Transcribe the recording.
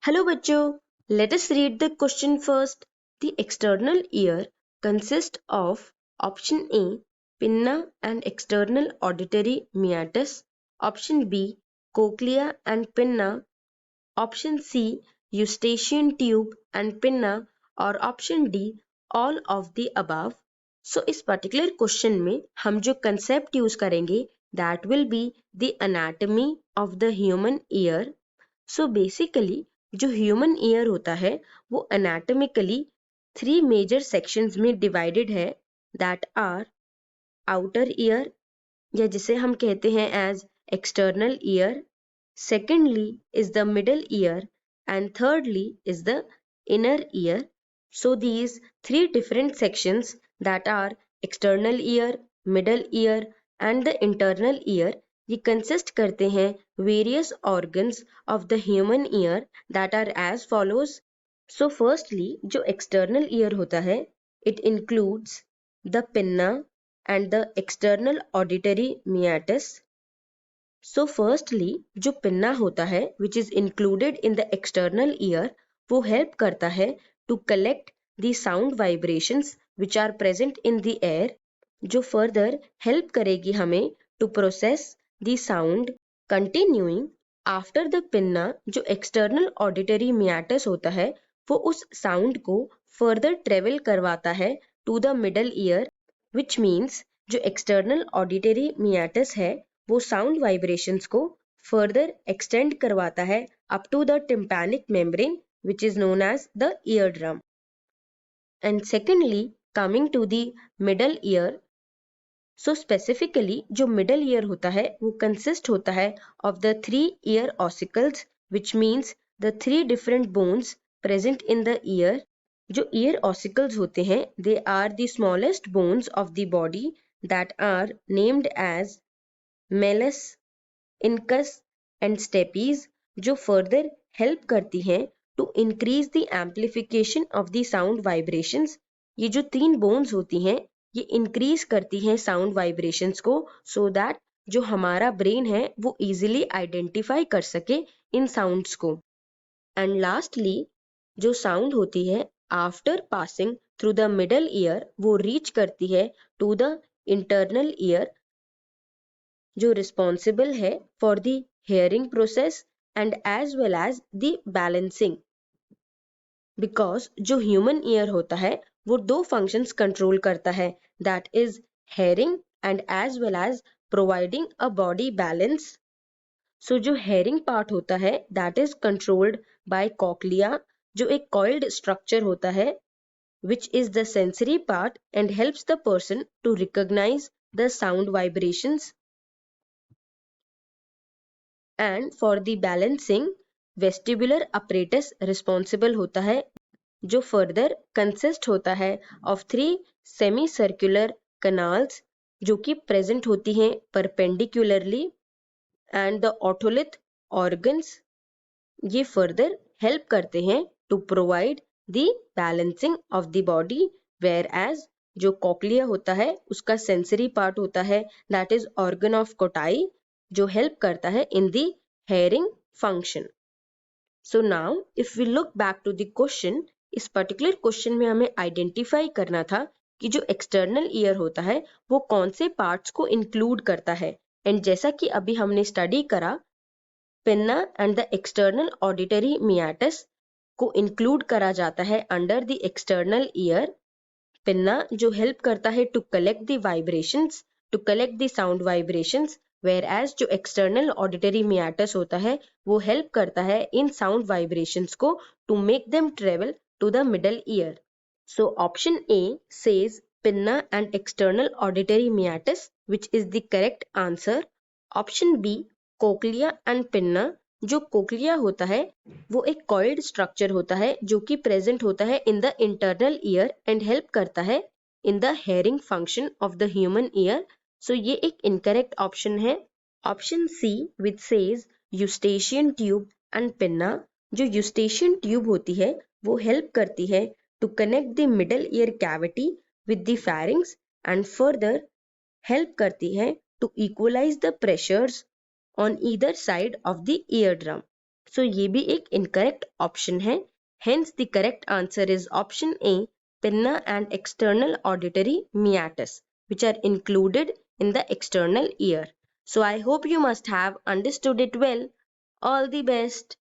Hello bachcho, let us read the question first. The external ear consists of option A, pinna and external auditory meatus, option B, cochlea and pinna, option C, eustachian tube and pinna, और option D, all of the above. So इस particular question में हम जो concept use करेंगे that will be the anatomy of the human ear. So basically जो human ear होता है वो एनाटॉमिकली 3 मेजर सेक्शंस में डिवाइडेड है, दैट आर आउटर ईयर या जिसे हम कहते हैं as external ear, secondly is the middle ear and thirdly is the inner ear. So these 3 different sections, that are external ear, middle ear and the internal ear, ये consist करते हैं various organs of the human ear that are as follows. So firstly जो external ear होता है it includes the pinna and the external auditory meatus. So firstly जो pinna होता है which is included in the external ear वो help करता है to collect the sound vibrations which are present in the air, जो further help करेगी हमें to process the sound. Continuing after the pinna जो external auditory meatus होता है वो उस sound को further travel करवाता है to the middle ear, which means जो external auditory meatus है वो sound vibrations को further extend करवाता है up to the tympanic membrane which is known as the eardrum. And secondly coming to the middle ear, so specifically जो middle ear होता है वो consist होता है of the 3 ear ossicles, which means the 3 different bones present in the ear. जो ear ossicles होते हैं they are the smallest bones of the body that are named as malleus, incus and stapes, जो further help करती हैं to increase the amplification of the sound vibrations. ये जो 3 bones होती हैं ये इंक्रीज करती हैं साउंड वाइब्रेशंस को सो दैट जो हमारा ब्रेन है वो इजीली आइडेंटिफाई कर सके इन साउंड्स को. एंड लास्टली जो साउंड होती है after passing through the middle ear वो रीच करती है टू द इंटरनल ईयर जो रिस्पॉन्सिबल है for the hearing process and as well as the balancing. Because जो ह्यूमन ईयर होता है वो 2 फंक्शंस कंट्रोल करता है, that is hearing and as well as providing a body balance. So जो hearing part होता है that is controlled by cochlea जो एक कॉइल्ड स्ट्रक्चर होता है which is the sensory part and helps the person to recognise the sound vibrations. And for the balancing vestibular apparatus responsible होता है जो फर्दर कंसिस्ट होता है ऑफ 3 सेमी सर्कुलर कनाल्स जो कि प्रेजेंट होती हैं perpendicularly. And the otolith organs ये फर्दर हेल्प करते हैं to provide the balancing of the body, whereas जो कॉक्लिया होता है उसका सेंसरी पार्ट होता है that is organ of Corti जो हेल्प करता है in the hearing function. So now if we look back to the question, इस पर्टिकुलर क्वेश्चन में हमें आइडेंटिफाई करना था कि जो एक्सटर्नल ईयर होता है वो कौन से पार्ट्स को इंक्लूड करता है. एंड जैसा कि अभी हमने स्टडी करा pinna and the external auditory meatus को इंक्लूड करा जाता है under the external ear. Pinna जो हेल्प करता है to collect the vibrations, to collect the sound vibrations, whereas जो एक्सटर्नल ऑडिटरी मियाटस होता है वो हेल्प करता है इन साउंड वाइब्रेशंस को to make them travel to the middle ear. So option A says pinna and external auditory meatus, which is the correct answer. Option B cochlea and pinna, जो cochlea होता है वो एक coiled structure होता है जो कि प्रेजेंट होता है in the internal ear and help करता है in the hearing function of the human ear. So ये एक इनकरेक्ट ऑप्शन है. Option C which says Eustachian tube and pinna, जो यूस्टेशियन ट्यूब होती है वो हेल्प करती है to connect the middle ear cavity with the pharynx and further help करती है to equalise the pressures on either side of the eardrum. So ये भी एक इनकरेक्ट ऑप्शन है. Hence the correct answer is option A, pinna and external auditory meatus, which are included in the external ear. So I hope you must have understood it well. All the best.